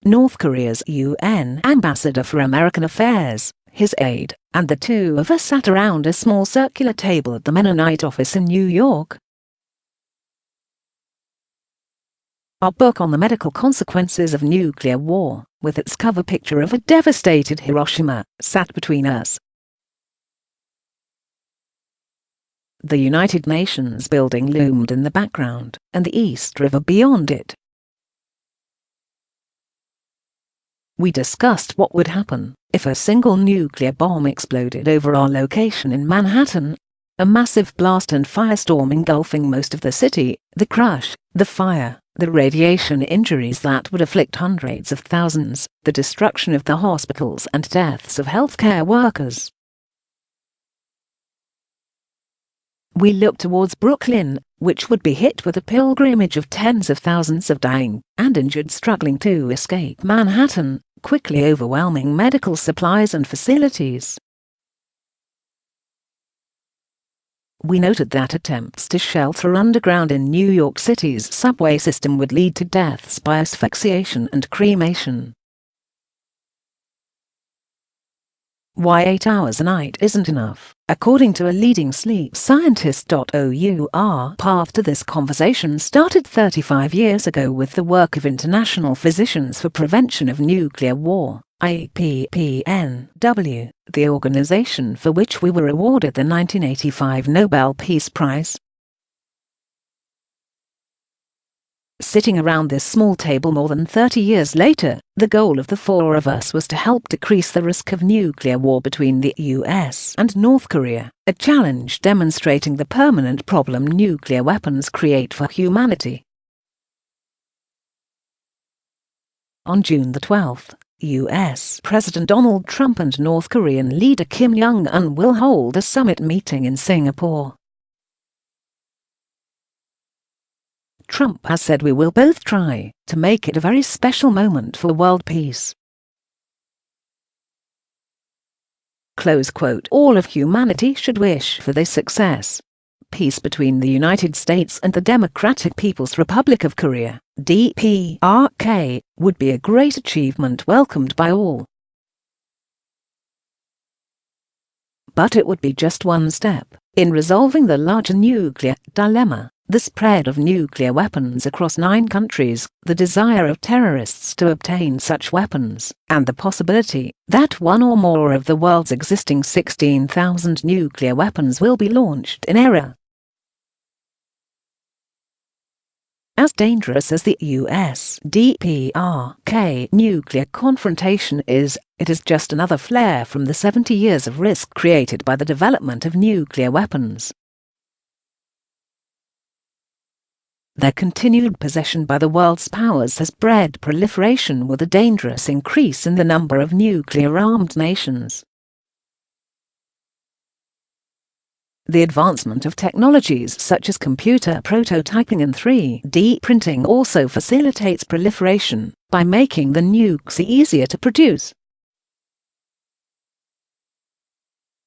North Korea's UN ambassador for American affairs, his aide, and the two of us sat around a small circular table at the Mennonite office in New York. Our book on the medical consequences of nuclear war, with its cover picture of a devastated Hiroshima, sat between us. The United Nations building loomed in the background, and the East River beyond it. We discussed what would happen if a single nuclear bomb exploded over our location in Manhattan. A massive blast and firestorm engulfing most of the city, the crush, the fire, the radiation injuries that would afflict hundreds of thousands, the destruction of the hospitals and deaths of healthcare workers. We looked towards Brooklyn, which would be hit with a pilgrimage of tens of thousands of dying and injured struggling to escape Manhattan, quickly overwhelming medical supplies and facilities. We noted that attempts to shelter underground in New York City's subway system would lead to deaths by asphyxiation and cremation. Why 8 hours a night isn't enough, according to a leading sleep scientist. Our path to this conversation started 35 years ago with the work of International Physicians for Prevention of Nuclear War, IPPNW, the organization for which we were awarded the 1985 Nobel Peace Prize. Sitting around this small table more than 30 years later, the goal of the four of us was to help decrease the risk of nuclear war between the US and North Korea, a challenge demonstrating the permanent problem nuclear weapons create for humanity. On June the 12th, US President Donald Trump and North Korean leader Kim Jong-un will hold a summit meeting in Singapore. Trump has said we will both try to make it a very special moment for world peace. Close quote. All of humanity should wish for this success. Peace between the United States and the Democratic People's Republic of Korea, DPRK, would be a great achievement welcomed by all. But it would be just one step in resolving the larger nuclear dilemma. The spread of nuclear weapons across 9 countries, the desire of terrorists to obtain such weapons, and the possibility that one or more of the world's existing 16,000 nuclear weapons will be launched in error. As dangerous as the US DPRK nuclear confrontation is, it is just another flare from the 70 years of risk created by the development of nuclear weapons. Their continued possession by the world's powers has bred proliferation with a dangerous increase in the number of nuclear-armed nations. The advancement of technologies such as computer prototyping and 3D printing also facilitates proliferation by making the nukes easier to produce.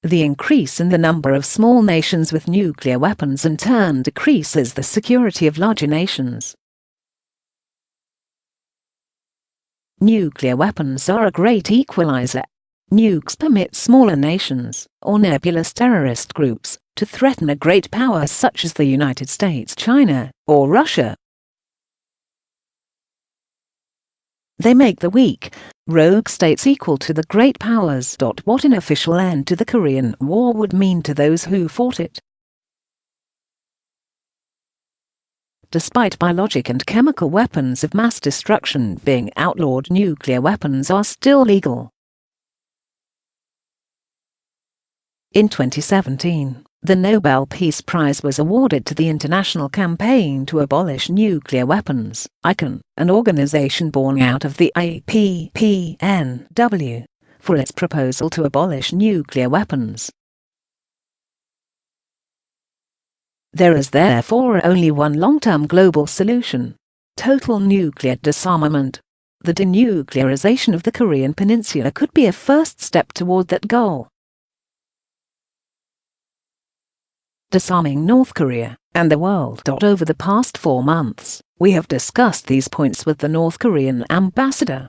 The increase in the number of small nations with nuclear weapons in turn decreases the security of larger nations. Nuclear weapons are a great equalizer. Nukes permit smaller nations, or nebulous terrorist groups, to threaten a great power such as the United States, China, or Russia. They make the weak, rogue states equal to the great powers. What an official end to the Korean War would mean to those who fought it. Despite biologic and chemical weapons of mass destruction being outlawed, nuclear weapons are still legal. In 2017, the Nobel Peace Prize was awarded to the International Campaign to Abolish Nuclear Weapons, ICAN, an organization born out of the IPPNW, for its proposal to abolish nuclear weapons. There is therefore only one long-term global solution: total nuclear disarmament. The denuclearization of the Korean Peninsula could be a first step toward that goal. Disarming North Korea and the world. Over the past 4 months, we have discussed these points with the North Korean ambassador.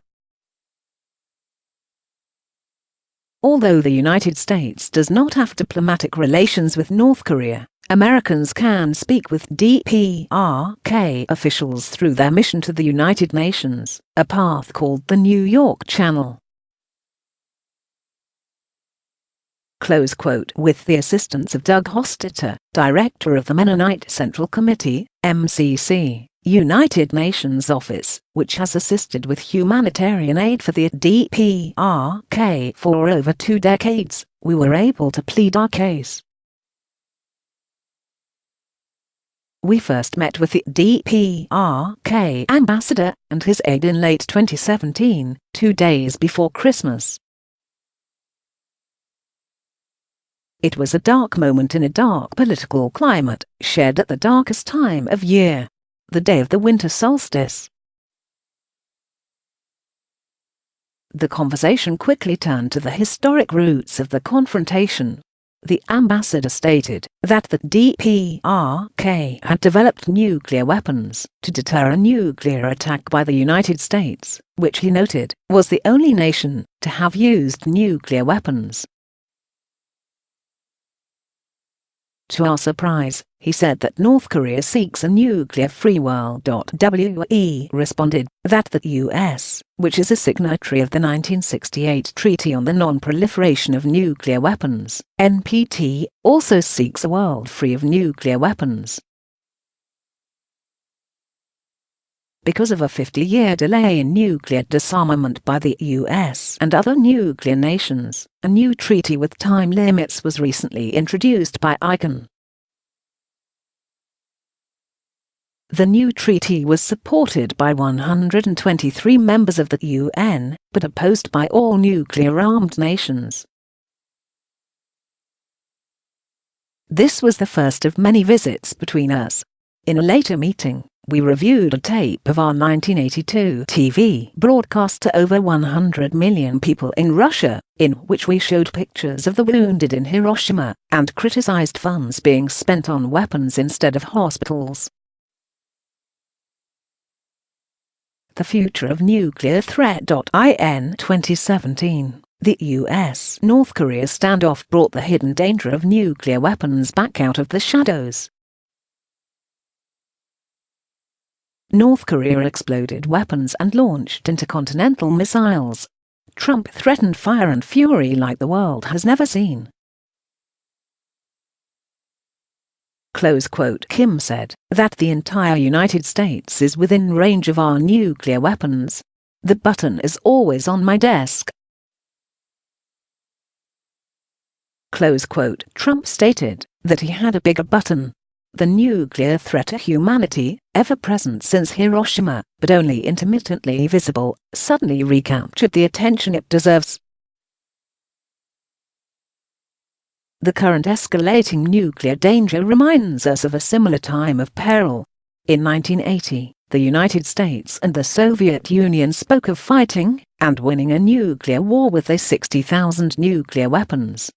Although the United States does not have diplomatic relations with North Korea, Americans can speak with DPRK officials through their mission to the United Nations, a path called the New York Channel. Close quote. With the assistance of Doug Hostetter, director of the Mennonite Central Committee, MCC, United Nations Office, which has assisted with humanitarian aid for the DPRK for over 2 decades, we were able to plead our case. We first met with the DPRK ambassador and his aide in late 2017, 2 days before Christmas. It was a dark moment in a dark political climate, shared at the darkest time of year, the day of the winter solstice. The conversation quickly turned to the historic roots of the confrontation. The ambassador stated that the DPRK had developed nuclear weapons to deter a nuclear attack by the United States, which he noted was the only nation to have used nuclear weapons. To our surprise, he said that North Korea seeks a nuclear-free world. We responded that the US, which is a signatory of the 1968 Treaty on the Non-Proliferation of Nuclear Weapons, NPT, also seeks a world free of nuclear weapons. Because of a 50-year delay in nuclear disarmament by the US and other nuclear nations, a new treaty with time limits was recently introduced by ICAN. The new treaty was supported by 123 members of the UN, but opposed by all nuclear-armed nations. This was the first of many visits between us. In a later meeting, we reviewed a tape of our 1982 TV broadcast to over 100 million people in Russia, in which we showed pictures of the wounded in Hiroshima and criticized funds being spent on weapons instead of hospitals. The Future of Nuclear Threat. In 2017, the US-North Korea standoff brought the hidden danger of nuclear weapons back out of the shadows. North Korea exploded weapons and launched intercontinental missiles. Trump threatened fire and fury like the world has never seen. Close quote. Kim said that the entire United States is within range of our nuclear weapons. The button is always on my desk. Close quote. Trump stated that he had a bigger button. The nuclear threat to humanity, ever present since Hiroshima, but only intermittently visible, suddenly recaptured the attention it deserves. The current escalating nuclear danger reminds us of a similar time of peril. In 1980, the United States and the Soviet Union spoke of fighting and winning a nuclear war with their 60,000 nuclear weapons.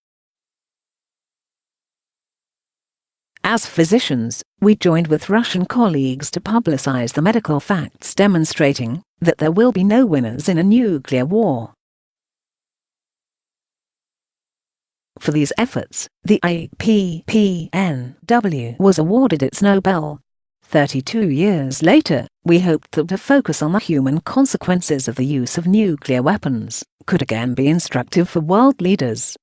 As physicians, we joined with Russian colleagues to publicize the medical facts demonstrating that there will be no winners in a nuclear war. For these efforts, the APPNW was awarded its Nobel. 32 years later, we hoped that to focus on the human consequences of the use of nuclear weapons could again be instructive for world leaders.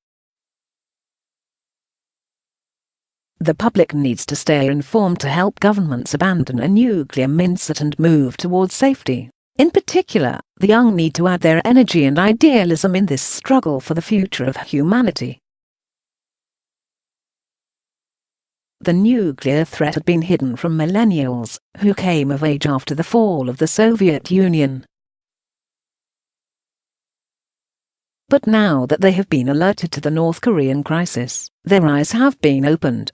The public needs to stay informed to help governments abandon a nuclear mindset and move towards safety. In particular, the young need to add their energy and idealism in this struggle for the future of humanity. The nuclear threat had been hidden from millennials, who came of age after the fall of the Soviet Union. But now that they have been alerted to the North Korean crisis, their eyes have been opened.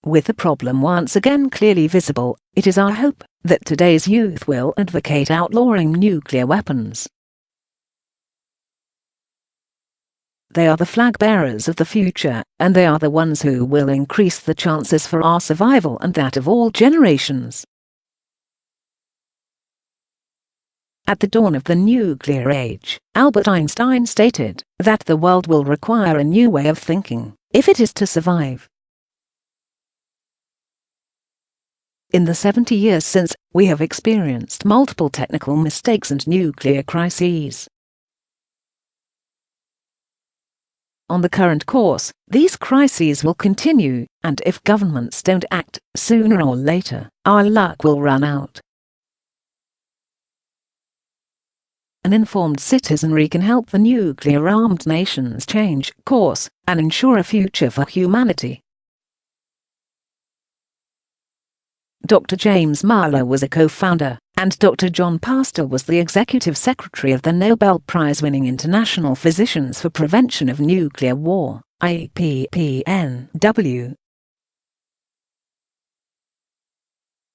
With the problem once again clearly visible, it is our hope that today's youth will advocate outlawing nuclear weapons. They are the flag bearers of the future, and they are the ones who will increase the chances for our survival and that of all generations. At the dawn of the nuclear age, Albert Einstein stated that the world will require a new way of thinking if it is to survive. In the 70 years since, we have experienced multiple technical mistakes and nuclear crises. On the current course, these crises will continue, and if governments don't act, sooner or later, our luck will run out. An informed citizenry can help the nuclear-armed nations change course and ensure a future for humanity. Dr. James Marlowe was a co-founder, and Dr. John Pastor was the executive secretary of the Nobel Prize-winning International Physicians for Prevention of Nuclear War, IPPNW.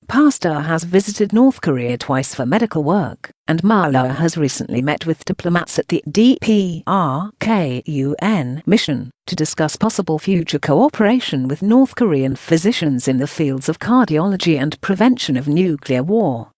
Pastor has visited North Korea twice for medical work, and Marlowe has recently met with diplomats at the DPRK-UN mission to discuss possible future cooperation with North Korean physicians in the fields of cardiology and prevention of nuclear war.